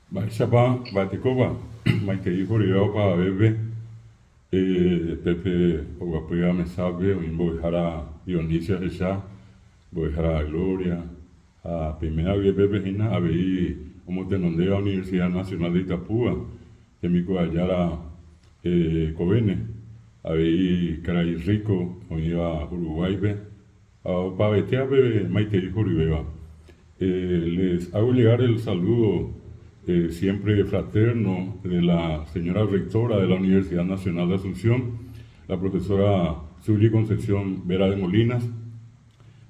Baixaba, Batecoba, Maitei Coriopa, Bebe, Pepe, Oguapega, Mesabe, Boijara, Dionisio Rechá, Boijara Gloria, a primera vez Pepe Gina, a ver, como te nombré la Universidad Nacional de Itapúa, que mi coallara Covene, a ver, Caray Rico, o iba Uruguay, a Pavetea, Maitei Corioba. Les hago llegar el saludo siempre fraterno de la señora rectora de la Universidad Nacional de Asunción, la profesora Zulia Concepción Vera de Molinas,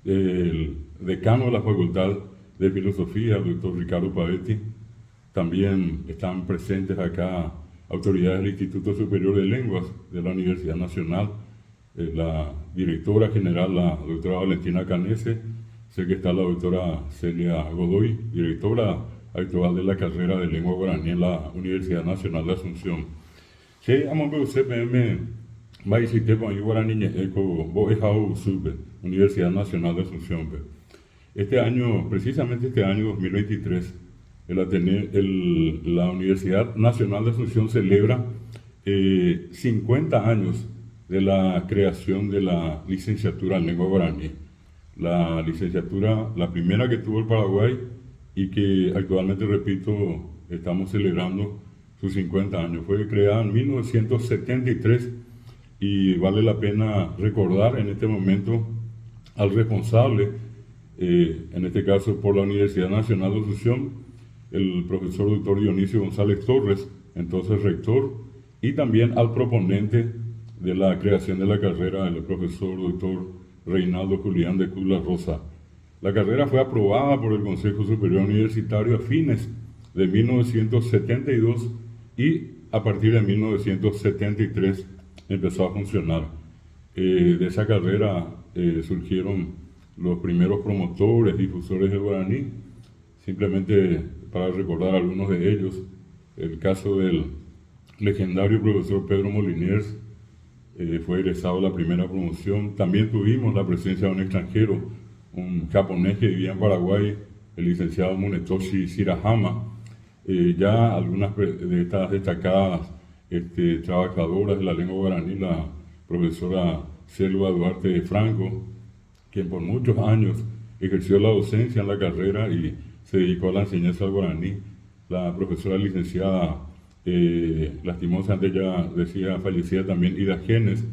el decano de la Facultad de Filosofía, el doctor Ricardo Pavetti. También están presentes acá autoridades del Instituto Superior de Lenguas de la Universidad Nacional, la directora general, la doctora Valentina Canese. Sé que está la doctora Celia Godoy, directora actual de la carrera de lengua guaraní en la Universidad Nacional de Asunción. Che, amo que CPM, vai si te pon guaraní eco boejau sube, Universidad Nacional de Asunción. Este año, precisamente este año 2023, la Universidad Nacional de Asunción celebra 50 años de la creación de la licenciatura en lengua guaraní. La licenciatura, la primera que tuvo el Paraguay y que actualmente, repito, estamos celebrando sus 50 años. Fue creada en 1973 y vale la pena recordar en este momento al responsable, en este caso por la Universidad Nacional de Asunción, el profesor doctor Dionisio González Torres, entonces rector, y también al proponente de la creación de la carrera, el profesor doctor Reinaldo Julián de Cula Rosa. La carrera fue aprobada por el Consejo Superior Universitario a fines de 1972 y a partir de 1973 empezó a funcionar. De esa carrera surgieron los primeros promotores, difusores del guaraní. Simplemente para recordar algunos de ellos, el caso del legendario profesor Pedro Moliniers, fue egresado la primera promoción. También tuvimos la presencia de un extranjero, un japonés que vivía en Paraguay, el licenciado Munetoshi Shirahama. Ya algunas de estas destacadas trabajadoras de la lengua guaraní, la profesora Selva Duarte Franco, quien por muchos años ejerció la docencia en la carrera y se dedicó a la enseñanza del guaraní, la profesora licenciada lastimosamente ya decía fallecida también Ida Genes,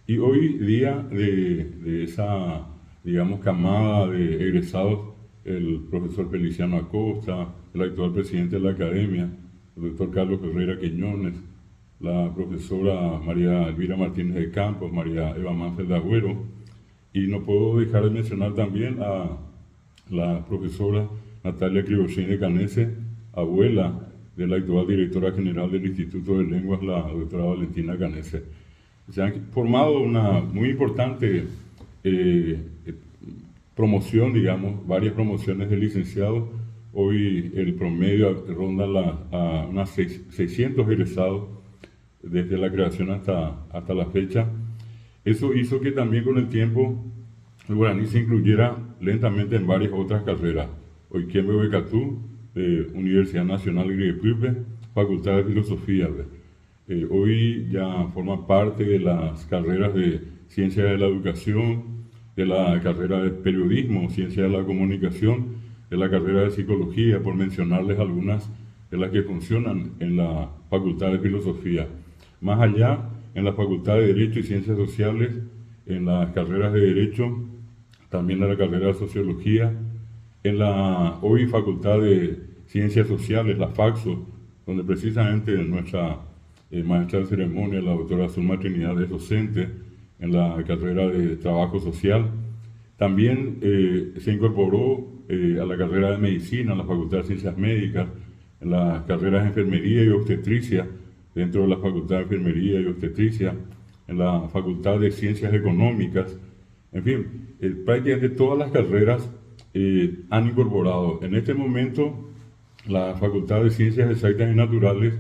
y hoy día de esa, digamos, camada de egresados, el profesor Feliciano Acosta, el actual presidente de la academia, el doctor Carlos Herrera Quiñones, la profesora María Elvira Martínez de Campos, María Eva Manfred de Agüero, y no puedo dejar de mencionar también a la profesora Natalia Cribochín de Canese, abuela de la actual directora general del Instituto de Lenguas, la doctora Valentina Canese. Se han formado una muy importante promoción, digamos, varias promociones de licenciados. Hoy el promedio ronda a unas 600 egresados desde la creación hasta la fecha. Eso hizo que también con el tiempo el guaraní se incluyera lentamente en varias otras carreras. Hoy Quembe Becatú, Universidad Nacional Griepuipe, Facultad de Filosofía. Hoy ya forma parte de las carreras de Ciencias de la Educación, de la carrera de Periodismo, Ciencias de la Comunicación, de la carrera de Psicología, por mencionarles algunas de las que funcionan en la Facultad de Filosofía. Más allá, en la Facultad de Derecho y Ciencias Sociales, en las carreras de Derecho, también en la carrera de Sociología, en la hoy Facultad de Ciencias Sociales, la FACSO, donde precisamente nuestra maestra de ceremonia, la doctora Zulma Trinidad, es docente en la carrera de Trabajo Social. También se incorporó a la carrera de Medicina, en la Facultad de Ciencias Médicas, en las carreras de Enfermería y Obstetricia, dentro de la Facultad de Enfermería y Obstetricia, en la Facultad de Ciencias Económicas. En fin, prácticamente todas las carreras han incorporado. En este momento, la Facultad de Ciencias Exactas y Naturales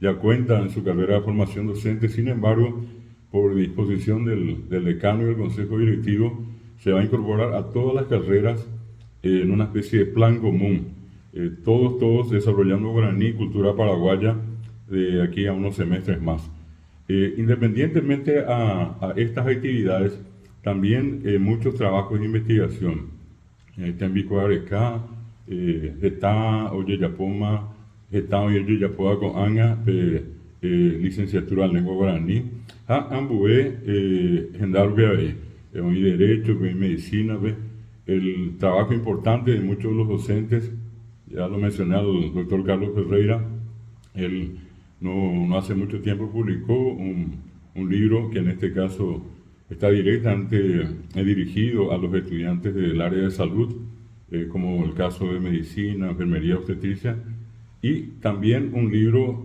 ya cuenta en su carrera de formación docente. Sin embargo, por disposición del decano y del consejo directivo, se va a incorporar a todas las carreras en una especie de plan común. todos desarrollando guaraní, cultura paraguaya, de aquí a unos semestres más. Independientemente a estas actividades, también muchos trabajos de investigación. Tembico Areca, está Oye Yapoma, está Oye Yapoa con Anga, licenciatura en lengua guaraní, Ambué, Gendarbe, y Derecho, Medicina, el trabajo importante de muchos de los docentes, ya lo mencioné al doctor Carlos Ferreira, él no hace mucho tiempo publicó un libro que en este caso está directamente dirigido a los estudiantes del área de salud, como el caso de medicina, enfermería, obstetricia, y también un libro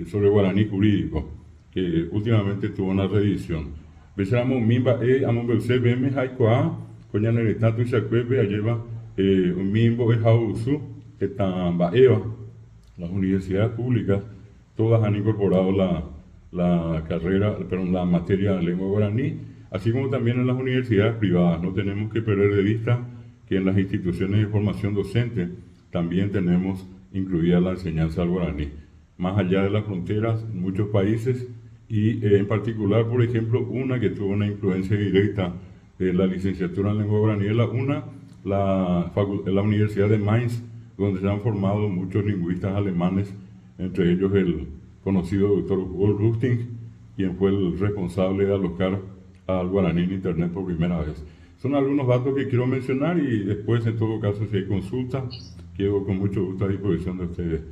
sobre guaraní jurídico, que últimamente tuvo una reedición. Besamos mimba amambelse beme haikoa, coña neretato y sacuepe lleva un mimbo es hausu, que tamba eva. Las universidades públicas todas han incorporado la carrera, perdón, la materia de lengua guaraní, así como también en las universidades privadas. No tenemos que perder de vista que en las instituciones de formación docente también tenemos incluida la enseñanza del guaraní. Más allá de las fronteras, en muchos países, y en particular, por ejemplo, una que tuvo una influencia directa de la licenciatura en lengua guaraní es la Universidad de Mainz, donde se han formado muchos lingüistas alemanes, entre ellos el conocido doctor Wolf Lustig, quien fue el responsable de alocar al guaraní en Internet por primera vez. Son algunos datos que quiero mencionar y después, en todo caso, si hay consultas, quedo con mucho gusto a disposición de ustedes.